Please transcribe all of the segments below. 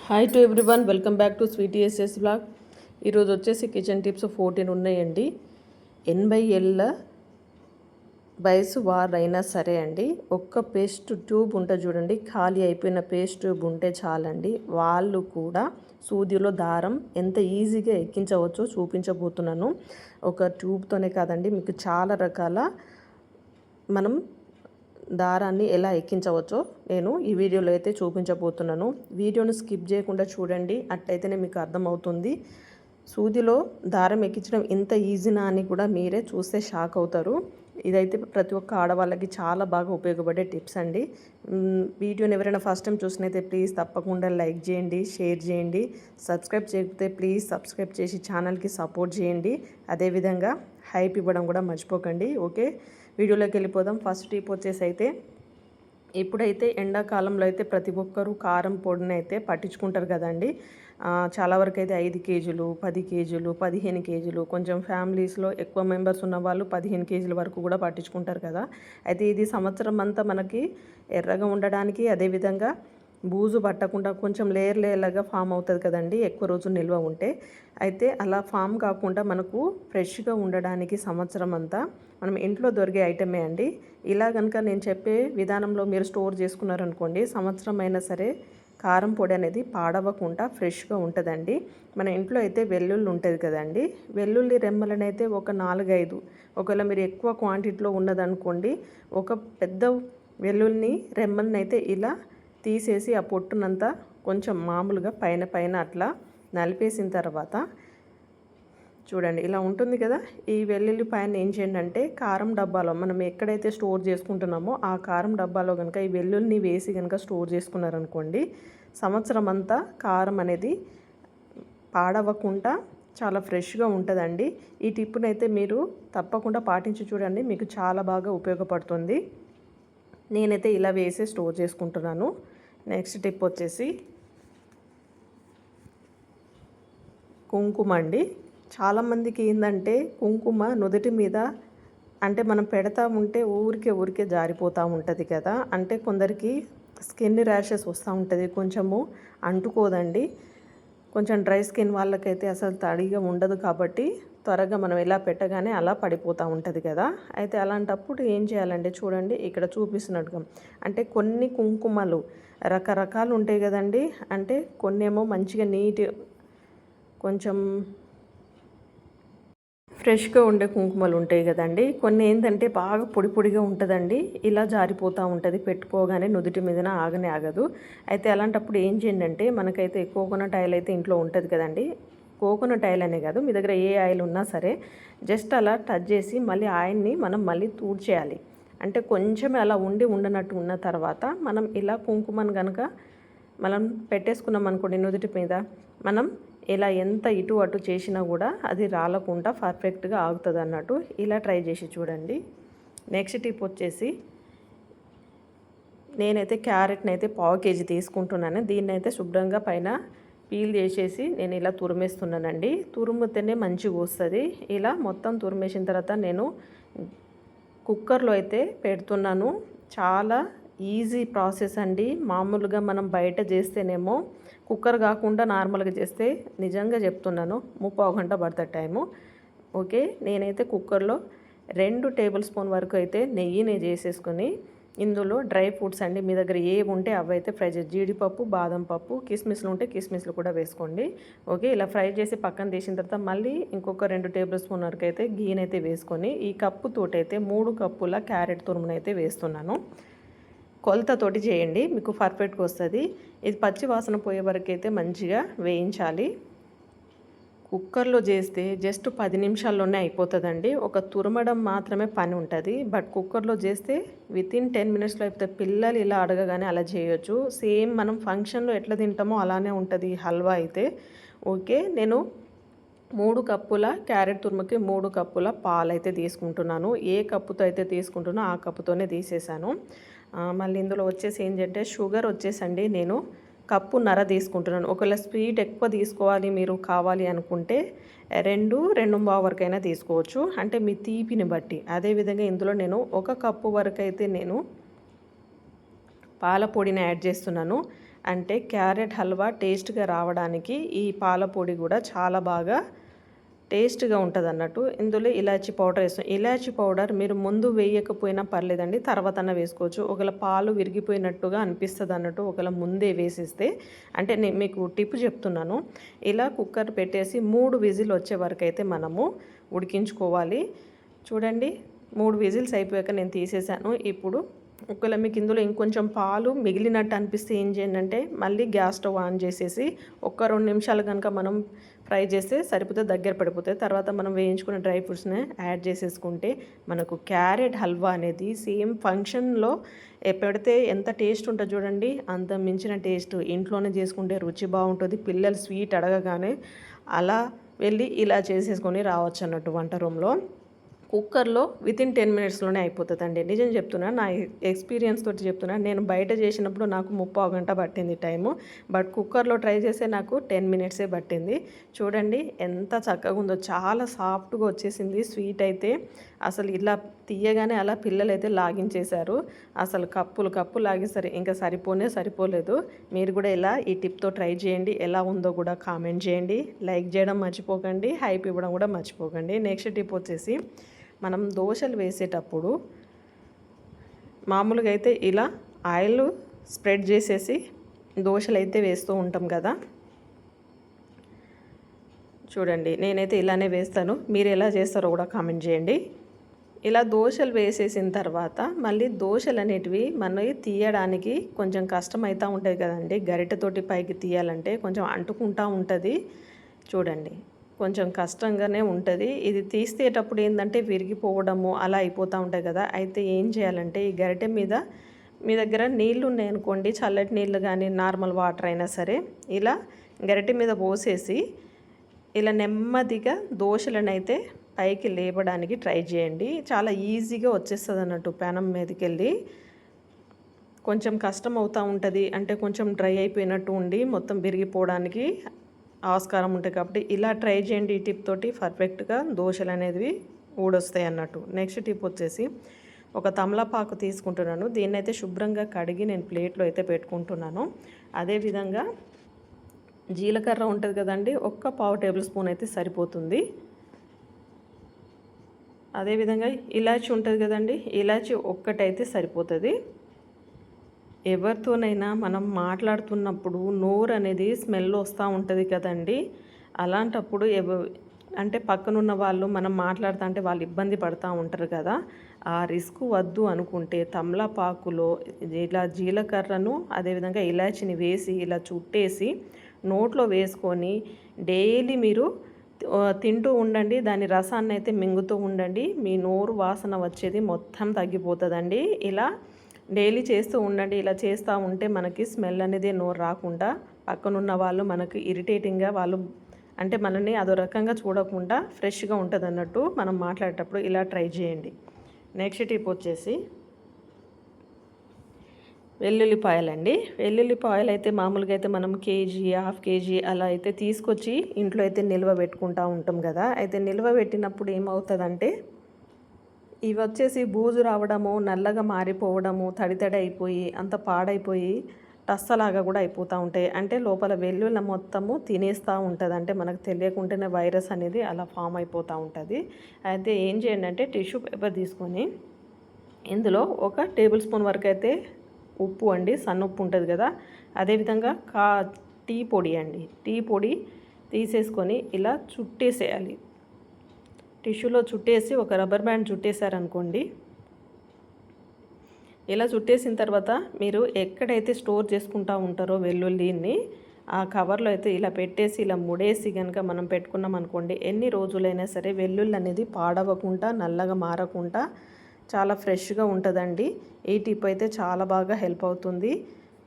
Hi to everyone, welcome back to Sweety SS blog. ఈరోజు వచ్చేసి kitchen tips 14 ఉన్నాయండి. 80 ఏళ్ళ వయసు వారైనా సరే అండి, ఒక్క పేస్ట్ ట్యూబ్ ఉంటుంది చూడండి, ఖాళీ అయిపోయిన పేస్ట్ ట్యూబ్ ఉంటే చాలండి, వాళ్ళు కూడా సూదిలో దారం ఎంత ఈజీగా ఎక్కించవచ్చో చూపించబోతున్నాను. ఒక ట్యూబ్తోనే కాదండి, మీకు చాలా రకాల మనం దారాన్ని ఎలా ఎక్కించవచ్చో నేను ఈ వీడియోలో అయితే చూపించబోతున్నాను. వీడియోను స్కిప్ చేయకుండా చూడండి, అట్లయితేనే మీకు అర్థమవుతుంది. సూదిలో దారం ఎక్కించడం ఇంత ఈజీనా అని కూడా మీరే చూస్తే షాక్ అవుతారు. ఇదైతే ప్రతి ఒక్క ఆడవాళ్ళకి చాలా బాగా ఉపయోగపడే టిప్స్ అండి. వీడియోని ఎవరైనా ఫస్ట్ టైం చూసినైతే ప్లీజ్ తప్పకుండా లైక్ చేయండి, షేర్ చేయండి. సబ్స్క్రైబ్ చేయకపోతే ప్లీజ్ సబ్స్క్రైబ్ చేసి ఛానల్కి సపోర్ట్ చేయండి. అదేవిధంగా హైప్ ఇవ్వడం కూడా మర్చిపోకండి. ఓకే, వీడియోలోకి వెళ్ళిపోదాం. ఫస్ట్ టిప్ వచ్చేసి అయితే, ఇప్పుడైతే ఎండాకాలంలో అయితే ప్రతి ఒక్కరూ కారం పొడిని అయితే పట్టించుకుంటారు కదండి. చాలా వరకు అయితే 5 కేజీలు, 10 కేజీలు, 15 కేజీలు, కొంచెం ఫ్యామిలీస్లో ఎక్కువ మెంబర్స్ ఉన్న వాళ్ళు 15 కేజీల వరకు కూడా పట్టించుకుంటారు కదా. అయితే ఇది సంవత్సరం అంతా మనకి ఎర్రగా ఉండడానికి, అదేవిధంగా బూజు పట్టకుండా కొంచెం లేయర్ లేయర్లాగా ఫామ్ అవుతుంది కదండి ఎక్కువ రోజులు నిల్వ ఉంటే. అయితే అలా ఫామ్ కాకుండా మనకు ఫ్రెష్గా ఉండడానికి సంవత్సరం అంతా మనం ఇంట్లో దొరికే ఐటమే అండి. ఇలా కనుక నేను చెప్పే విధానంలో మీరు స్టోర్ చేసుకున్నారనుకోండి, సంవత్సరం అయినా సరే కారం పొడి అనేది పాడవకుండా ఫ్రెష్గా ఉంటుందండి. మన ఇంట్లో అయితే వెల్లుల్లి ఉంటుంది కదండి, వెల్లుల్లి రెమ్మలనైతే ఒక 4-5, ఒకవేళ మీరు ఎక్కువ క్వాంటిటీలో ఉన్నదనుకోండి, ఒక పెద్ద వెల్లుల్లిని రెమ్మలనైతే ఇలా తీసేసి ఆ పొట్టునంతా కొంచెం మామూలుగా పైన పైన అట్లా నలిపేసిన తర్వాత చూడండి ఇలా ఉంటుంది కదా. ఈ వెల్లుల్లి పైన ఏం చేయండి అంటే, కారం డబ్బాలో మనం ఎక్కడైతే స్టోర్ చేసుకుంటున్నామో ఆ కారం డబ్బాలో కనుక ఈ వెల్లుల్లిని వేసి కనుక స్టోర్ చేసుకున్నారనుకోండి, సంవత్సరం అంతా కారం అనేది పాడవకుండా చాలా ఫ్రెష్గా ఉంటుందండి. ఈ టిప్పునైతే మీరు తప్పకుండా పాటించి చూడండి, మీకు చాలా బాగా ఉపయోగపడుతుంది. నేనైతే ఇలా వేసి స్టోర్ చేసుకుంటున్నాను. నెక్స్ట్ టిప్ వచ్చేసి కుంకుమ అండి. చాలామందికి ఏంటంటే కుంకుమ నుదుటి మీద అంటే మనం పెడతా ఉంటే ఊరికే జారిపోతూ ఉంటుంది కదా. అంటే కొందరికి స్కిన్ ర్యాషెస్ వస్తూ ఉంటుంది, కొంచెము అంటుకోదండి. కొంచెం డ్రై స్కిన్ వాళ్ళకైతే అసలు తడిగా ఉండదు, కాబట్టి త్వరగా మనం ఎలా పెట్టగానే అలా పడిపోతూ ఉంటుంది కదా. అయితే అలాంటప్పుడు ఏం చేయాలంటే చూడండి, ఇక్కడ చూపిస్తున్నట్టుగా అంటే కొన్ని కుంకుమలు రకరకాలు ఉంటాయి కదండి. అంటే కొన్ని ఏమో మంచిగా నీట్ కొంచెం ఫ్రెష్గా ఉండే కుంకుమలు ఉంటాయి కదండి, కొన్ని ఏంటంటే బాగా పొడి పొడిగా ఉంటుందండి, ఇలా జారిపోతూ ఉంటుంది, పెట్టుకోగానే నుదుటి మీదన ఆగనే ఆగదు. అయితే అలాంటప్పుడు ఏం చేయండి అంటే, మనకైతే కోకోనట్ ఆయిల్ అయితే ఇంట్లో ఉంటుంది కదండి. కోకోనట్ ఆయిల్ అనే కాదు, మీ దగ్గర ఏ ఆయిల్ ఉన్నా సరే జస్ట్ అలా టచ్ చేసి మళ్ళీ ఆయిల్ని మనం మళ్ళీ తూడ్చేయాలి. అంటే కొంచెం అలా ఉండనట్టు ఉన్న తర్వాత మనం ఇలా కుంకుమను కనుక మనం పెట్టేసుకున్నాం అనుకోండి నుదుటి మీద, మనం ఇలా ఎంత ఇటు అటు చేసినా కూడా అది రాలకుండా పర్ఫెక్ట్గా ఆగుతుంది అన్నట్టు. ఇలా ట్రై చేసి చూడండి. నెక్స్ట్ టిప్ వచ్చేసి, నేనైతే క్యారెట్ని అయితే 1/2 కేజీ తీసుకుంటున్నాను. దీన్ని అయితే శుభ్రంగా పైన పీల్ చేసేసి నేను ఇలా తురిమేస్తున్నానండి. తురుముతేనే మంచిగా వస్తుంది. ఇలా మొత్తం తురిమేసిన తర్వాత నేను కుక్కర్లో అయితే పెడుతున్నాను. చాలా ఈజీ ప్రాసెస్ అండి. మామూలుగా మనం బయట చేస్తేనేమో, కుక్కర్ కాకుండా నార్మల్గా చేస్తే నిజంగా చెప్తున్నాను 3/4 గంట పడుతుంది టైము. ఓకే, నేనైతే కుక్కర్లో 2 టేబుల్ స్పూన్ వరకు అయితే నెయ్యిని చేసేసుకొని, ఇందులో డ్రై ఫ్రూట్స్ అండి, మీ దగ్గర ఏవి ఉంటే అవి అయితే ఫ్రై చేసి, జీడిపప్పు, బాదం పప్పు, కిస్మిస్లు ఉంటే కిస్మిస్లు కూడా వేసుకోండి. ఓకే, ఇలా ఫ్రై చేసి పక్కన తీసిన తర్వాత మళ్ళీ ఇంకొక 2 టేబుల్ స్పూన్ వరకు అయితే గీనైతే వేసుకొని, ఈ కప్పుతోటైతే 3 కప్పుల క్యారెట్ తురుమునైతే వేస్తున్నాను. కొలతతోటి చేయండి, మీకు పర్ఫెక్ట్గా వస్తుంది. ఇది పచ్చి వాసన పోయే వరకు అయితే మంచిగా వేయించాలి. కుక్కర్లో చేస్తే జస్ట్ 10 నిమిషాల్లోనే అయిపోతుందండి. ఒక తురమడం మాత్రమే పని ఉంటుంది. బట్ కుక్కర్లో చేస్తే వితిన్ 10 మినిట్స్లో అయిపోతుంది. పిల్లలు ఇలా అడగగానే అలా చేయొచ్చు. సేమ్ మనం ఫంక్షన్లో ఎట్లా తింటామో అలానే ఉంటుంది హల్వా అయితే. ఓకే, నేను 3 కప్పుల క్యారెట్ తురుముకి 3 కప్పుల పాలు అయితే తీసుకుంటున్నాను. ఏ కప్పుతో అయితే తీసుకుంటున్నా ఆ కప్పుతోనే తీసేసాను. మళ్ళీ ఇందులో వచ్చేసి ఏంటంటే షుగర్ వచ్చేసండి, నేను 1.5 కప్పు తీసుకుంటున్నాను. ఒకవేళ స్వీట్ ఎక్కువ తీసుకోవాలి మీరు కావాలి అనుకుంటే 2-2.5 వరకైనా తీసుకోవచ్చు, అంటే మీ తీపిని బట్టి. అదేవిధంగా ఇందులో నేను 1 కప్పు వరకు అయితే నేను పాల పొడిని యాడ్ చేస్తున్నాను. అంటే క్యారెట్ హల్వా టేస్ట్గా రావడానికి ఈ పాల పొడి కూడా చాలా బాగా టేస్ట్గా ఉంటుంది అన్నట్టు. ఇందులో ఇలాచీ పౌడర్ వేస్తాం. ఇలాచీ పౌడర్ మీరు ముందు వేయకపోయినా పర్లేదండి, తర్వాతన వేసుకోవచ్చు. ఒకవేళ పాలు విరిగిపోయినట్టుగా అనిపిస్తుంది అన్నట్టు ఒకవేళ ముందే వేసేస్తే. అంటే నేను మీకు టిప్ చెప్తున్నాను. ఇలా కుక్కర్ పెట్టేసి 3 విజిల్ వచ్చే వరకు అయితే మనము ఉడికించుకోవాలి. చూడండి 3 విజిల్స్ అయిపోయాక నేను తీసేసాను. ఇప్పుడు ఒకవేళ మీకు ఇందులో ఇంకొంచెం పాలు మిగిలినట్టు అనిపిస్తే ఏం చేయండి అంటే మళ్ళీ గ్యాస్ స్టవ్ ఆన్ చేసేసి 1-2 నిమిషాలు కనుక మనం ఫ్రై చేస్తే సరిపోతే దగ్గర పడిపోతుంది. తర్వాత మనం వేయించుకున్న డ్రై ఫ్రూట్స్ని యాడ్ చేసేసుకుంటే మనకు క్యారెట్ హల్వా అనేది సేమ్ ఫంక్షన్లో పెడితే ఎంత టేస్ట్ ఉంటుంది చూడండి, అంత మించిన టేస్ట్. ఇంట్లోనే చేసుకుంటే రుచి బాగుంటుంది. పిల్లలు స్వీట్ అడగగానే అలా వెళ్ళి ఇలా చేసేసుకొని రావచ్చు అన్నట్టు వంట రూమ్లో. కుక్కర్లో వితిన్ 10 మినిట్స్లోనే అయిపోతుందండి. నిజం చెప్తున్నా, నా ఎక్స్పీరియన్స్ తోటి చెప్తున్నా. నేను బయట చేసినప్పుడు నాకు 3/4 గంట పట్టింది టైము, బట్ కుక్కర్లో ట్రై చేస్తే నాకు 10 మినిట్సే పట్టింది. చూడండి ఎంత చక్కగా ఉందో, చాలా సాఫ్ట్గా వచ్చేసింది. స్వీట్ అయితే అసలు ఇలా తీయగానే అలా పిల్లలైతే లాగించేశారు. అసలు కప్పు లాగేసరి ఇంకా సరిపోలేదు. మీరు కూడా ఇలా ఈ టిప్తో ట్రై చేయండి. ఎలా ఉందో కూడా కామెంట్ చేయండి. లైక్ చేయడం మర్చిపోకండి, హైప్ ఇవ్వడం కూడా మర్చిపోకండి. నెక్స్ట్ టిప్ వచ్చేసి మనం దోశలు వేసేటప్పుడు మామూలుగా అయితే ఇలా ఆయిల్ స్ప్రెడ్ చేసేసి దోశలు అయితే వేస్తూ ఉంటాం కదా. చూడండి నేనైతే ఇలానే వేస్తాను. మీరు ఎలా చేస్తారో కూడా కామెంట్ చేయండి. ఇలా దోశలు వేసేసిన తర్వాత మళ్ళీ దోశలు అనేటివి మనకి తీయడానికి కొంచెం కష్టమవుతూ ఉంటుంది కదండి. గరిటెతోటి పైకి తీయాలంటే కొంచెం అంటుకుంటూ ఉంటుంది. చూడండి కొంచెం కష్టంగానే ఉంటుంది. ఇది తీసేటప్పుడు ఏంటంటే విరిగిపోవడము అలా అయిపోతూ ఉంటాయి కదా. అయితే ఏం చేయాలంటే ఈ గరిటె మీద మీ దగ్గర నీళ్ళు ఉన్నాయనుకోండి, చల్లటి నీళ్ళు కానీ నార్మల్ వాటర్ అయినా సరే, ఇలా గరిటె మీద పోసేసి ఇలా నెమ్మదిగా దోశలను అయితే పైకి లేపడానికి ట్రై చేయండి. చాలా ఈజీగా వచ్చేస్తుంది అన్నట్టు. పెనం మీదకి వెళ్ళి కొంచెం కష్టం అవుతూ ఉంటుంది, అంటే కొంచెం డ్రై అయిపోయినట్టు ఉండి మొత్తం విరిగిపోవడానికి ఆస్కారం ఉంటుంది. కాబట్టి ఇలా ట్రై చేయండి. ఈ టిప్ తోటి పర్ఫెక్ట్గా దోశలు అనేది ఊడొస్తాయి అన్నట్టు. నెక్స్ట్ టిప్ వచ్చేసి ఒక తమలపాకు తీసుకుంటున్నాను. దీన్ని అయితే శుభ్రంగా కడిగి నేను ప్లేట్లో అయితే పెట్టుకుంటున్నాను. అదేవిధంగా జీలకర్ర ఉంటుంది కదండి, 1 టేబుల్ స్పూన్ అయితే సరిపోతుంది. అదేవిధంగా ఇలాచి ఉంటుంది కదండి, ఇలాచి ఒక్కటైతే సరిపోతుంది. ఎవరితోనైనా మనం మాట్లాడుతున్నప్పుడు నోరు అనేది స్మెల్ వస్తూ ఉంటుంది కదండి. అలాంటప్పుడు అంటే పక్కనున్న వాళ్ళు మనం మాట్లాడుతుంటే వాళ్ళు ఇబ్బంది పడుతూ ఉంటారు కదా. ఆ రిస్క్ వద్దు అనుకుంటే తమలపాకులో ఇలా జీలకర్రను అదేవిధంగా ఇలాచిని వేసి ఇలా చుట్టేసి నోట్లో వేసుకొని డైలీ మీరు తింటూ ఉండండి. దాని రసాన్ని అయితే మింగుతూ ఉండండి. మీ నోరు వాసన వచ్చేది మొత్తం తగ్గిపోతుందండి. ఇలా డైలీ చేస్తూ ఉండండి. ఇలా చేస్తూ ఉంటే మనకి స్మెల్ అనేది నోరు రాకుండా, పక్కనున్న వాళ్ళు మనకు ఇరిటేటింగ్గా వాళ్ళు అంటే మనల్ని అదో రకంగా చూడకుండా ఫ్రెష్గా ఉంటుంది అన్నట్టు మనం మాట్లాడేటప్పుడు ఇలా ట్రై చేయండి. నెక్స్ట్ టిప్ వచ్చేసి వెల్లుల్లిపాయలండి. వెల్లుల్లిపాయలు అయితే మామూలుగా అయితే మనం కేజీ, హాఫ్ కేజీ అలా అయితే తీసుకొచ్చి ఇంట్లో అయితే నిల్వ పెట్టుకుంటూ ఉంటాం కదా. అయితే నిల్వ పెట్టినప్పుడు ఏమవుతుందంటే ఇవి వచ్చేసి బూజు రావడము, నల్లగా మారిపోవడము, తడి అయిపోయి అంత పాడైపోయి టస్సలాగా కూడా అయిపోతూ ఉంటాయి. అంటే లోపల వెల్లుల్లి మొత్తము తినేస్తూ ఉంటుంది. అంటే మనకు తెలియకుండానే వైరస్ అనేది అలా ఫామ్ అయిపోతూ ఉంటుంది. అయితే ఏం చేయండి అంటే టిష్యూ పేపర్ తీసుకొని ఇందులో 1 టేబుల్ స్పూన్ వరకు అయితే ఉప్పు అండి, సన్న ఉప్పు ఉంటుంది కదా, అదేవిధంగా టీ పొడి అండి, టీ పొడి తీసేసుకొని ఇలా చుట్టేసేయాలి. టిష్యూలో చుట్టేసి ఒక రబ్బర్ బ్యాండ్ చుట్టేశారనుకోండి. ఇలా చుట్టేసిన తర్వాత మీరు ఎక్కడైతే స్టోర్ చేసుకుంటూ ఉంటారో వెల్లుల్లిని ఆ కవర్లో అయితే ఇలా పెట్టేసి ఇలా ముడేసి కనుక మనం పెట్టుకున్నాం అనుకోండి, ఎన్ని రోజులైనా సరే వెల్లుల్లి అనేది పాడవకుండా నల్లగా మారకుండా చాలా ఫ్రెష్గా ఉంటుందండి. ఈ టిప్ అయితే చాలా బాగా హెల్ప్ అవుతుంది.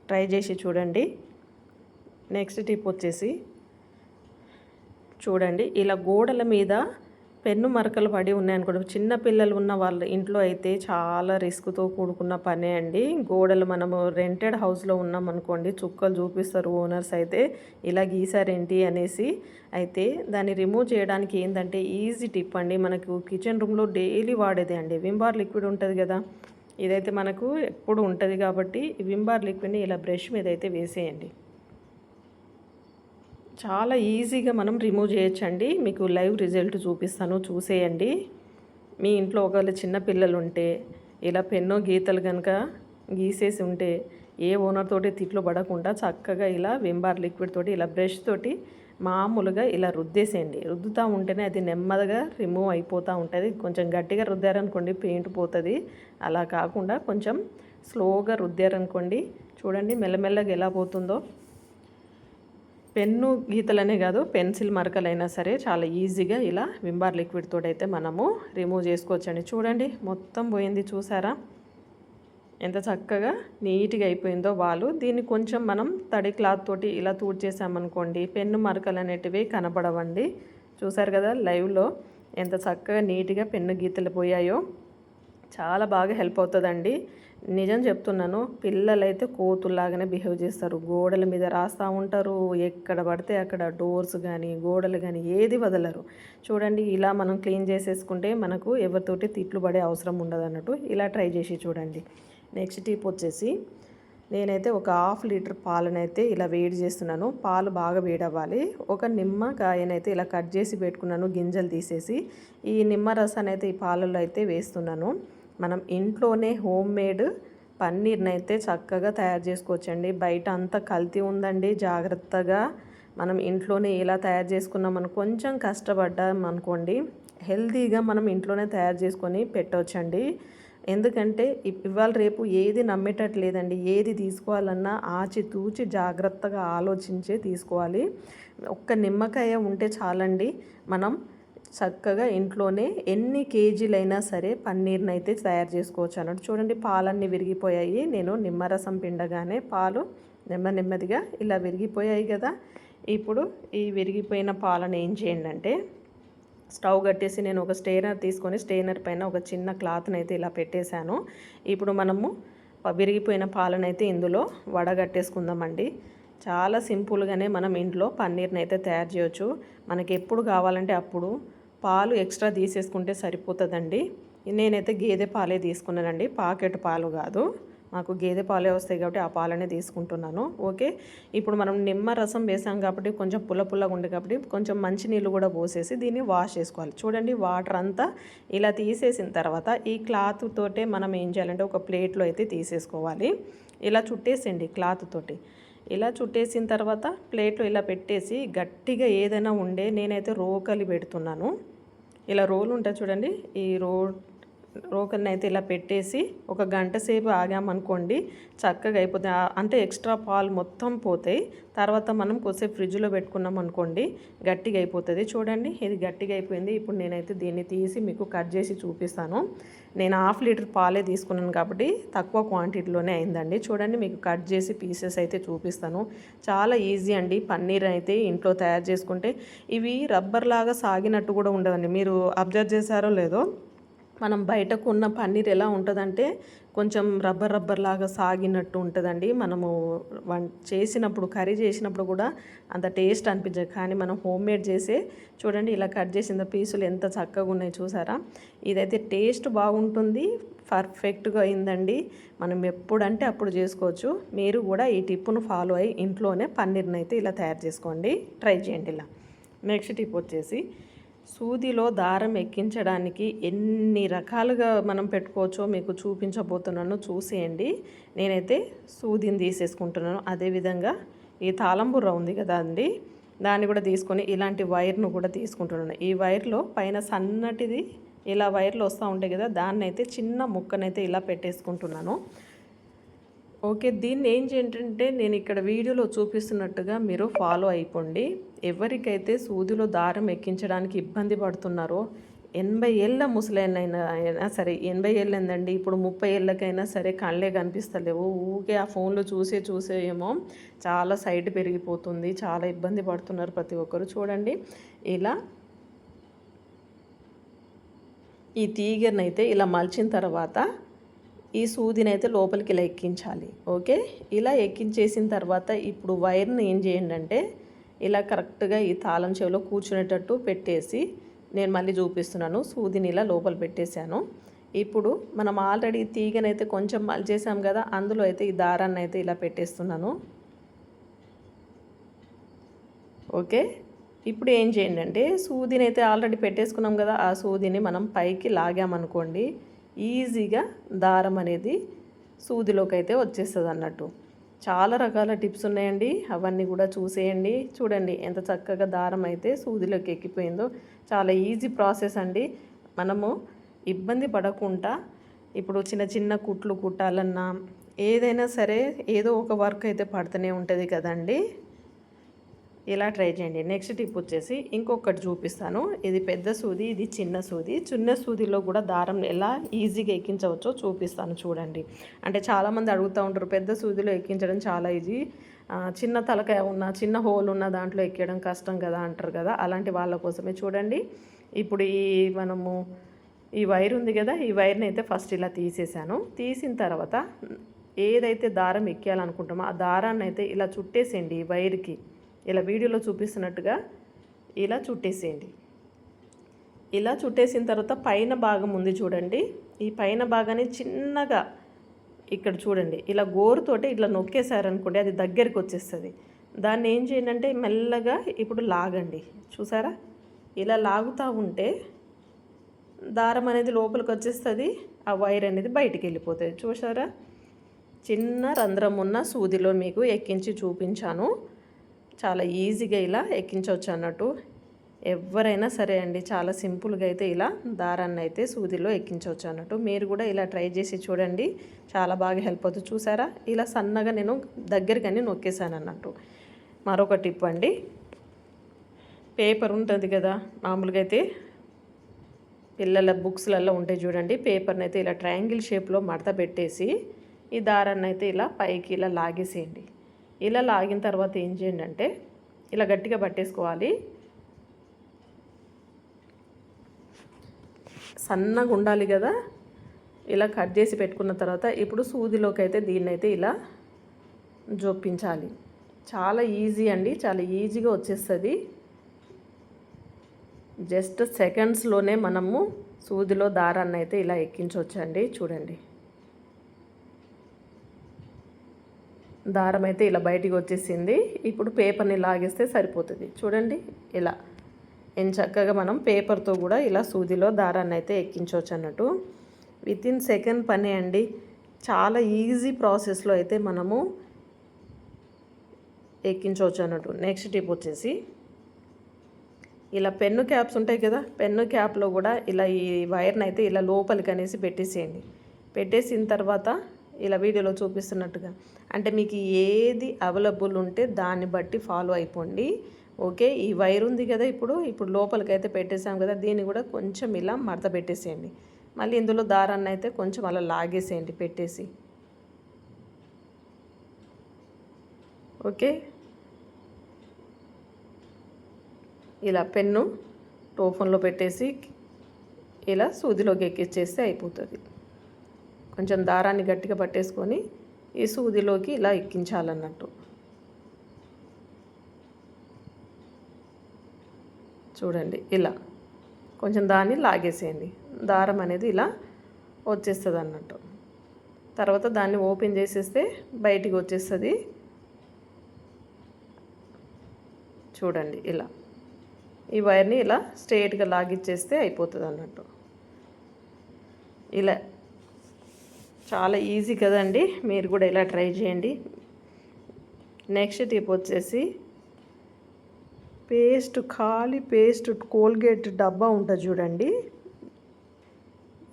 ట్రై చేసి చూడండి. నెక్స్ట్ టిప్ వచ్చేసి చూడండి, ఇలా గోడల మీద పెన్ను మరకలు పడి ఉన్నాయనుకోండి, చిన్న పిల్లలు ఉన్న వాళ్ళ ఇంట్లో అయితే చాలా రిస్క్తో కూడుకున్న పనే అండి. గోడలు మనము రెంటెడ్ హౌస్లో ఉన్నామనుకోండి, చుక్కలు చూపిస్తారు ఓనర్స్ అయితే, ఇలా గీసారేంటి అనేసి. అయితే దాన్ని రిమూవ్ చేయడానికి ఏంటంటే ఈజీ టిప్ అండి. మనకు కిచెన్ రూమ్లో డైలీ వాడేది అండి, విమ్ బార్ లిక్విడ్ ఉంటుంది కదా, ఇదైతే మనకు ఎప్పుడు ఉంటుంది కాబట్టి విమ్ బార్ లిక్విడ్ని ఇలా బ్రష్ మీద అయితే వేసేయండి. చాలా ఈజీగా మనం రిమూవ్ చేయొచ్చండి. మీకు లైవ్ రిజల్ట్ చూపిస్తాను, చూసేయండి. మీ ఇంట్లో ఒకవేళ చిన్న పిల్లలు ఉంటే ఇలా పెన్నో గీతలు కనుక గీసేసి ఉంటే ఏ ఓనర్ తోటి తిట్లు పడకుండా చక్కగా ఇలా విమ్ బార్ లిక్విడ్ తోటి ఇలా బ్రష్ తోటి మామూలుగా ఇలా రుద్దేసేయండి. రుద్దుతూ ఉంటేనే అది నెమ్మదిగా రిమూవ్ అయిపోతూ ఉంటుంది. కొంచెం గట్టిగా రుద్దారనుకోండి పెయింట్ పోతుంది. అలా కాకుండా కొంచెం స్లోగా రుద్దారనుకోండి, చూడండి మెల్లమెల్లగా ఎలా పోతుందో. పెన్ను గీతలనే కాదు, పెన్సిల్ మరకలైనా సరే చాలా ఈజీగా ఇలా విమ్ బార్ లిక్విడ్ తోటి అయితే మనము రిమూవ్ చేసుకోవచ్చండి. చూడండి మొత్తం పోయింది, చూసారా ఎంత చక్కగా నీట్గా అయిపోయిందో వాలు. దీన్ని కొంచెం మనం తడి క్లాత్ తోటి ఇలా తూడ్చేసామనుకోండి పెన్ను మరకలు అనేటివి కనపడవండి. చూసారు కదా లైవ్లో ఎంత చక్కగా నీట్గా పెన్ను గీతలు పోయాయో. చాలా బాగా హెల్ప్ అవుతుందండి. నిజం చెప్తున్నాను, పిల్లలైతే కోతుల్లాగానే బిహేవ్ చేస్తారు. గోడల మీద రాస్తూ ఉంటారు, ఎక్కడ పడితే అక్కడ డోర్స్ కానీ గోడలు కానీ ఏది వదలరు. చూడండి ఇలా మనం క్లీన్ చేసేసుకుంటే మనకు ఎవరితోటి తిట్లు పడే అవసరం ఉండదు అన్నట్టు. ఇలా ట్రై చేసి చూడండి. నెక్స్ట్ టిప్ వచ్చేసి నేనైతే ఒక 1/2 లీటర్ పాలనైతే ఇలా వేడి చేస్తున్నాను. పాలు బాగా వేడవ్వాలి. ఒక నిమ్మకాయనైతే ఇలా కట్ చేసి పెట్టుకున్నాను, గింజలు తీసేసి. ఈ నిమ్మ రసాన్ని అయితే ఈ పాలల్లో అయితే వేస్తున్నాను. మనం ఇంట్లోనే హోమ్ మేడ్ పన్నీర్ని అయితే చక్కగా తయారు చేసుకోవచ్చండి. బయట అంతా కల్తీ ఉందండి. జాగ్రత్తగా మనం ఇంట్లోనే ఇలా తయారు చేసుకున్నామని కొంచెం కష్టపడ్డాం అనుకోండి, హెల్తీగా మనం ఇంట్లోనే తయారు చేసుకొని పెట్టవచ్చండి. ఎందుకంటే ఇవాళ రేపు ఏది నమ్మేటట్లేదండి. ఏది తీసుకోవాలన్నా ఆచితూచి జాగ్రత్తగా ఆలోచించే తీసుకోవాలి. ఒక్క నిమ్మకాయ ఉంటే చాలండి, మనం చక్కగా ఇంట్లోనే ఎన్ని కేజీలైనా సరే పన్నీర్ని అయితే తయారు చేసుకోవచ్చు అన్నట్టు. చూడండి పాలన్నీ విరిగిపోయాయి. నేను నిమ్మరసం పిండగానే పాలు నెమ్మదిగా ఇలా విరిగిపోయాయి కదా. ఇప్పుడు ఈ విరిగిపోయిన పాలను ఏం చేయండి అంటే, స్టవ్ కట్టేసి నేను ఒక స్టెయినర్ తీసుకొని స్టెయినర్ పైన ఒక చిన్న క్లాత్ని అయితే ఇలా పెట్టేశాను. ఇప్పుడు మనము విరిగిపోయిన పాలనైతే ఇందులో వడగట్టేసుకుందామండి. చాలా సింపుల్గానే మనం ఇంట్లో పన్నీర్ని అయితే తయారు చేయొచ్చు. మనకి ఎప్పుడు కావాలంటే అప్పుడు పాలు ఎక్స్ట్రా తీసేసుకుంటే సరిపోతుందండి. నేనైతే గేదె పాలే తీసుకున్నానండి, పాకెట్ పాలు కాదు. మాకు గేదె పాలే వస్తాయి కాబట్టి ఆ పాలనే తీసుకుంటున్నాను. ఓకే, ఇప్పుడు మనం నిమ్మ రసం వేసాం కాబట్టి కొంచెం పుల్లగా ఉంది కాబట్టి కొంచెం మంచినీళ్ళు కూడా పోసేసి దీన్ని వాష్ చేసుకోవాలి. చూడండి వాటర్ అంతా ఇలా తీసేసిన తర్వాత ఈ క్లాత్ తోటే మనం ఏం చేయాలంటే ఒక ప్లేట్లో అయితే తీసేసుకోవాలి. ఇలా చుట్టేసేయండి క్లాత్ తోటి. ఇలా చుట్టేసిన తర్వాత ప్లేట్లో ఇలా పెట్టేసి గట్టిగా ఏదైనా ఉండే, నేనైతే రోకలి పెడుతున్నాను. ఇలా రోలు ఉంటాయి చూడండి, ఈ రోకల్ని అయితే ఇలా పెట్టేసి ఒక గంట సేపు ఆగామనుకోండి చక్కగా అయిపోతాయి. అంటే ఎక్స్ట్రా పాలు మొత్తం పోతాయి. తర్వాత మనం కొద్దిసేపు ఫ్రిడ్జ్లో పెట్టుకున్నాం అనుకోండి గట్టిగా అయిపోతుంది. చూడండి ఇది గట్టిగా అయిపోయింది. ఇప్పుడు నేనైతే దీన్ని తీసి మీకు కట్ చేసి చూపిస్తాను. నేను 1/2 లీటర్ పాలే తీసుకున్నాను కాబట్టి తక్కువ క్వాంటిటీలోనే అయిందండి. చూడండి మీకు కట్ చేసి పీసెస్ అయితే చూపిస్తాను. చాలా ఈజీ అండి. పన్నీర్ అయితే ఇంట్లో తయారు చేసుకుంటే ఇవి రబ్బర్ లాగా సాగినట్టు కూడా ఉండదండి. మీరు అబ్జర్వ్ చేశారో లేదో, మనం బయటకు ఉన్న పన్నీర్ ఎలా ఉంటుందంటే కొంచెం రబ్బర్ లాగా సాగినట్టు ఉంటుందండి. మనము చేసినప్పుడు కర్రీ చేసినప్పుడు కూడా అంత టేస్ట్ అనిపించదు. కానీ మనం హోమ్ మేడ్ చేసే చూడండి ఇలా కట్ చేసిన పీసులు ఎంత చక్కగా ఉన్నాయి చూసారా. ఇదైతే టేస్ట్ బాగుంటుంది, పర్ఫెక్ట్గా అయిందండి. మనం ఎప్పుడంటే అప్పుడు చేసుకోవచ్చు. మీరు కూడా ఈ టిప్పును ఫాలో అయ్యి ఇంట్లోనే పన్నీర్ని అయితే ఇలా తయారు చేసుకోండి, ట్రై చేయండి ఇలా. నెక్స్ట్ టిప్ వచ్చేసి సూదిలో దారం ఎక్కించడానికి ఎన్ని రకాలుగా మనం పెట్టుకోవచ్చో మీకు చూపించబోతున్నాను, చూసేయండి. నేనైతే సూదిని తీసేసుకుంటున్నాను. అదేవిధంగా ఈ తాళంబుర్ర ఉంది కదా అండి, దాన్ని కూడా తీసుకొని ఇలాంటి వైర్ను కూడా తీసుకుంటున్నాను. ఈ వైర్లో పైన సన్నటిది ఇలా వైర్లు వస్తూ ఉంటాయి కదా, దాన్ని అయితే చిన్న ముక్కనైతే ఇలా పెట్టేసుకుంటున్నాను. ఓకే, దీన్ని ఏం చేయంటే నేను ఇక్కడ వీడియోలో చూపిస్తున్నట్టుగా మీరు ఫాలో అయిపోండి. ఎవరికైతే సూదిలో దారం ఎక్కించడానికి ఇబ్బంది పడుతున్నారో, 80 ఏళ్ళ ముసలైనా సరే, 80 ఏళ్ళు ఏందండి, ఇప్పుడు 30 ఏళ్ళకైనా సరే కళ్ళే కనిపిస్తలేవు. ఊకే ఆ ఫోన్లో చూసే ఏమో చాలా సైట్ పెరిగిపోతుంది, చాలా ఇబ్బంది పడుతున్నారు ప్రతి ఒక్కరు. చూడండి ఇలా ఈ తీగనైతే ఇలా మలిచిన తర్వాత ఈ సూదిని అయితే లోపలికి ఇలా ఎక్కించాలి. ఓకే, ఇలా ఎక్కించేసిన తర్వాత ఇప్పుడు వైర్ని ఏం చేయండి అంటే ఇలా కరెక్ట్గా ఈ తాళం చెవిలో కూర్చునేటట్టు పెట్టేసి, నేను మళ్ళీ చూపిస్తున్నాను. సూదిని ఇలా లోపల పెట్టేశాను. ఇప్పుడు మనం ఆల్రెడీ తీగనైతే కొంచెం మలిచేసాం కదా, అందులో అయితే ఈ దారాన్ని అయితే ఇలా పెట్టేస్తున్నాను. ఓకే, ఇప్పుడు ఏం చేయండి అంటే సూదిని అయితే ఆల్రెడీ పెట్టేసుకున్నాం కదా, ఆ సూదిని మనం పైకి లాగామనుకోండి ఈజీగా దారం అనేది సూదిలోకి అయితే వచ్చేస్తుంది అన్నట్టు. చాలా రకాల టిప్స్ ఉన్నాయండి, అవన్నీ కూడా చూసేయండి. చూడండి ఎంత చక్కగా దారం అయితే సూదిలోకి ఎక్కిపోయిందో. చాలా ఈజీ ప్రాసెస్ అండి. మనము ఇబ్బంది పడకుండా ఇప్పుడు చిన్న చిన్న కుట్లు కుట్టాలన్నా ఏదైనా సరే ఏదో ఒక వర్క్ అయితే పడుతూనే ఉంటుంది కదండి. ఇలా ట్రై చేయండి. నెక్స్ట్ టిప్ వచ్చేసి ఇంకొకటి చూపిస్తాను. ఇది పెద్ద సూది, ఇది చిన్న సూది. చిన్న సూదిలో కూడా దారం ఎలా ఈజీగా ఎక్కించవచ్చో చూపిస్తాను చూడండి. అంటే చాలామంది అడుగుతూ ఉంటారు పెద్ద సూదిలో ఎక్కించడం చాలా ఈజీ, చిన్న తలకాయ ఉన్న చిన్న హోల్ ఉన్న దాంట్లో ఎక్కడం కష్టం కదా అంటారు కదా, అలాంటి వాళ్ళ కోసమే చూడండి. ఇప్పుడు మనము ఈ వైర్ ఉంది కదా, ఈ వైర్ని అయితే ఫస్ట్ ఇలా తీసేసాను. తీసిన తర్వాత ఏదైతే దారం ఎక్కేయాలనుకుంటామో ఆ దారాన్ని అయితే ఇలా చుట్టేసేయండి ఈ వైర్కి. ఇలా వీడియోలో చూపిస్తున్నట్టుగా ఇలా చుట్టేసేయండి. ఇలా చుట్టేసిన తర్వాత పైన భాగం ఉంది చూడండి, ఈ పైన భాగాన్ని చిన్నగా ఇక్కడ చూడండి ఇలా గోరుతోటి ఇట్లా నొక్కేసారనుకోండి అది దగ్గరికి వచ్చేస్తుంది. దాన్ని ఏం చేయండి అంటే మెల్లగా ఇప్పుడు లాగండి. చూసారా, ఇలా లాగుతూ ఉంటే దారం అనేది లోపలికి వచ్చేస్తుంది, ఆ వైర్ అనేది బయటికి వెళ్ళిపోతుంది. చూసారా, చిన్న రంధ్రం ఉన్న సూదిలో మీకు ఎక్కించి చూపించాను. చాలా ఈజీగా ఇలా ఎక్కించవచ్చు అన్నట్టు. ఎవరైనా సరే అండి, చాలా సింపుల్గా అయితే ఇలా దారాన్ని అయితే సూదిలో ఎక్కించవచ్చు అన్నట్టు. మీరు కూడా ఇలా ట్రై చేసి చూడండి, చాలా బాగా హెల్ప్ అవుతుంది. చూసారా, ఇలా సన్నగా నేను దగ్గరగానే నొక్కేసాను అన్నట్టు. మరొక టిప్ అండి, పేపర్ ఉంటుంది కదా మామూలుగా అయితే పిల్లల బుక్స్లలో ఉంటాయి చూడండి, పేపర్ని అయితే ఇలా ట్రయాంగిల్ షేప్లో మడత పెట్టేసి ఈ దారాన్ని అయితే ఇలా పైకి ఇలా లాగేసేయండి. ఇలా లాగిన తర్వాత ఏం చేయండి అంటే ఇలా గట్టిగా పట్టేసుకోవాలి. సన్నగా ఉండాలి కదా. ఇలా కట్ చేసి పెట్టుకున్న తర్వాత ఇప్పుడు సూదిలోకి అయితే దీన్ని అయితే ఇలా జోపించాలి. చాలా ఈజీ అండి, చాలా ఈజీగా వచ్చేస్తుంది. జస్ట్ సెకండ్స్లోనే మనము సూదిలో దారాన్ని అయితే ఇలా ఎక్కించవచ్చండి. చూడండి, దారం అయితే ఇలా బయటికి వచ్చేసింది. ఇప్పుడు పేపర్ని లాగేస్తే సరిపోతుంది. చూడండి, ఇలా చక్కగా మనం పేపర్తో కూడా ఇలా సూదిలో దారాన్ని అయితే ఎక్కించవచ్చు అన్నట్టు. వితిన్ సెకండ్ పనే అండి, చాలా ఈజీ ప్రాసెస్లో అయితే మనము ఎక్కించవచ్చు అన్నట్టు. నెక్స్ట్ టిప్ వచ్చేసి ఇలా పెన్ను క్యాప్స్ ఉంటాయి కదా, పెన్ను క్యాప్లో కూడా ఇలా ఈ వైర్ని అయితే ఇలా లోపలికి అనేసి పెట్టేసేయండి. పెట్టేసిన తర్వాత ఇలా వీడియోలో చూపిస్తున్నట్టుగా అంటే మీకు ఏది అవైలబుల్ ఉంటే దాన్ని బట్టి ఫాలో అయిపోండి. ఓకే, ఈ వైర్ ఉంది కదా, ఇప్పుడు లోపలికి అయితే పెట్టేసాం కదా, దీన్ని కూడా కొంచెం ఇలా మడత పెట్టేసేయండి. మళ్ళీ ఇందులో దారాన్ని అయితే కొంచెం అలా లాగేసేయండి పెట్టేసి. ఓకే, ఇలా పెన్ను టోఫన్లో పెట్టేసి ఇలా సూదిలోకి ఎక్కిచ్చేస్తే అయిపోతుంది. కొంచెం దారాన్ని గట్టిగా పట్టేసుకొని ఈ సూదిలోకి ఇలా ఎక్కించాలన్నట్టు. చూడండి, ఇలా కొంచెం దాన్ని లాగేసేయండి, దారం అనేది ఇలా వచ్చేస్తుంది అన్నట్టు. తర్వాత దాన్ని ఓపెన్ చేసేస్తే బయటికి వచ్చేస్తుంది. చూడండి, ఇలా ఈ వైర్ని ఇలా స్ట్రైట్గా లాగిచ్చేస్తే అయిపోతుంది అన్నట్టు. ఇలా చాలా ఈజీ కదండి, మీరు కూడా ఇలా ట్రై చేయండి. నెక్స్ట్ టిప్ వచ్చేసి ఖాళీ పేస్ట్ కోల్గేట్ డబ్బా ఉంటుంది చూడండి,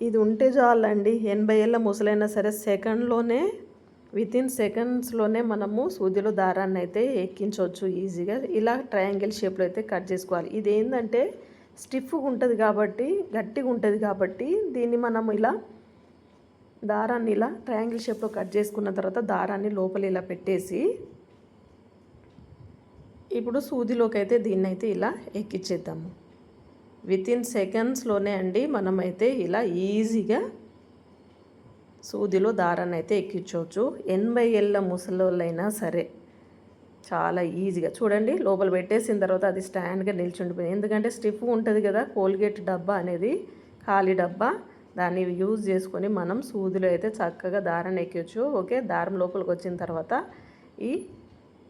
ఇది ఉంటే చాలండి. 80 ఏళ్ళ ముసలైనా సరే సెకండ్లోనే వితిన్ సెకండ్స్లోనే మనము సూదిలో దారాన్ని అయితే ఎక్కించవచ్చు ఈజీగా. ఇలా ట్రయాంగిల్ షేప్లో అయితే కట్ చేసుకోవాలి. ఇది ఏంటంటే స్టిఫ్గా ఉంటుంది కాబట్టి, గట్టిగా ఉంటుంది కాబట్టి దీన్ని మనం ఇలా దారాన్ని ఇలా ట్రయాంగిల్ షేప్లో కట్ చేసుకున్న తర్వాత దారాన్ని లోపల ఇలా పెట్టేసి ఇప్పుడు సూదిలోకి అయితే దీన్ని అయితే ఇలా ఎక్కించేద్దాము. వితిన్ సెకండ్స్లోనే అండి మనమైతే ఇలా ఈజీగా సూదిలో దారాన్ని అయితే ఎక్కించవచ్చు. 80 ఏళ్ళ ముసలోళ్ళైనా సరే చాలా ఈజీగా. చూడండి, లోపల పెట్టేసిన తర్వాత అది స్టాండ్గా నిల్చుండిపోయింది. ఎందుకంటే స్టిఫ్ ఉంటుంది కదా కోల్గేట్ డబ్బా అనేది, ఖాళీ డబ్బా. దాన్ని యూజ్ చేసుకొని మనం సూదిలో అయితే చక్కగా దారాన్ని ఎక్కొచ్చు. ఓకే, దారం లోపలికి వచ్చిన తర్వాత ఈ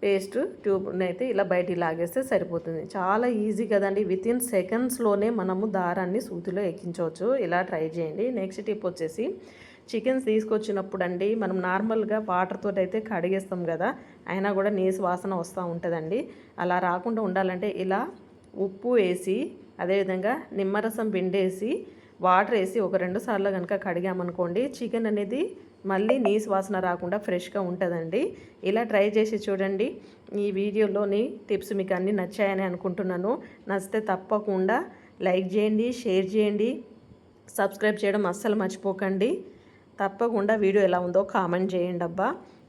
పేస్ట్ ట్యూబ్ని అయితే ఇలా బయటికి లాగేస్తే సరిపోతుంది. చాలా ఈజీ కదండి, వితిన్ సెకండ్స్లోనే మనము దారాన్ని సూదిలో ఎక్కించవచ్చు. ఇలా ట్రై చేయండి. నెక్స్ట్ టిప్ వచ్చేసి చికెన్స్ తీసుకొచ్చినప్పుడు అండి మనం నార్మల్గా వాటర్తో అయితే కడిగేస్తాం కదా, అయినా కూడా నీసు వాసన వస్తూ ఉంటుందండి. అలా రాకుండా ఉండాలంటే ఇలా ఉప్పు వేసి అదేవిధంగా నిమ్మరసం పిండేసి వాటర్ వేసి ఒక 2 సార్లు కనుక కడిగామనుకోండి చికెన్ అనేది మళ్ళీ నీసు వాసన రాకుండా ఫ్రెష్గా ఉంటుందండి. ఇలా ట్రై చేసి చూడండి. ఈ వీడియోలోని టిప్స్ మీకు అన్నీ నచ్చాయని అనుకుంటున్నాను. నచ్చితే తప్పకుండా లైక్ చేయండి, షేర్ చేయండి, సబ్స్క్రైబ్ చేయడం అస్సలు మర్చిపోకండి. తప్పకుండా వీడియో ఎలా ఉందో కామెంట్ చేయండి అబ్బా.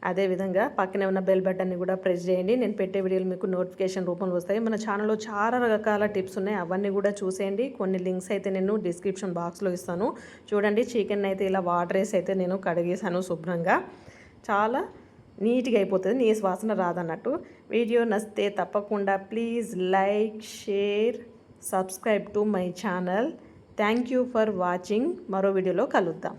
అదేవిధంగా పక్కనే ఉన్న బెల్ బటన్ని కూడా ప్రెస్ చేయండి. నేను పెట్టే వీడియోలు మీకు నోటిఫికేషన్ రూపంలో వస్తాయి. మన ఛానల్లో చాలా రకాల టిప్స్ ఉన్నాయి, అవన్నీ కూడా చూసేయండి. కొన్ని లింక్స్ అయితే నేను డిస్క్రిప్షన్ బాక్స్లో ఇస్తాను. చూడండి, చికెన్ అయితే ఇలా వాటర్ వేసి అయితే నేను కడిగేసాను శుభ్రంగా. చాలా నీట్గా అయిపోతుంది, నీసు వాసన రాదన్నట్టు. వీడియో నచ్చితే తప్పకుండా please like, share, subscribe to my channel. Thank you for watching. మరో వీడియోలో కలుద్దాం.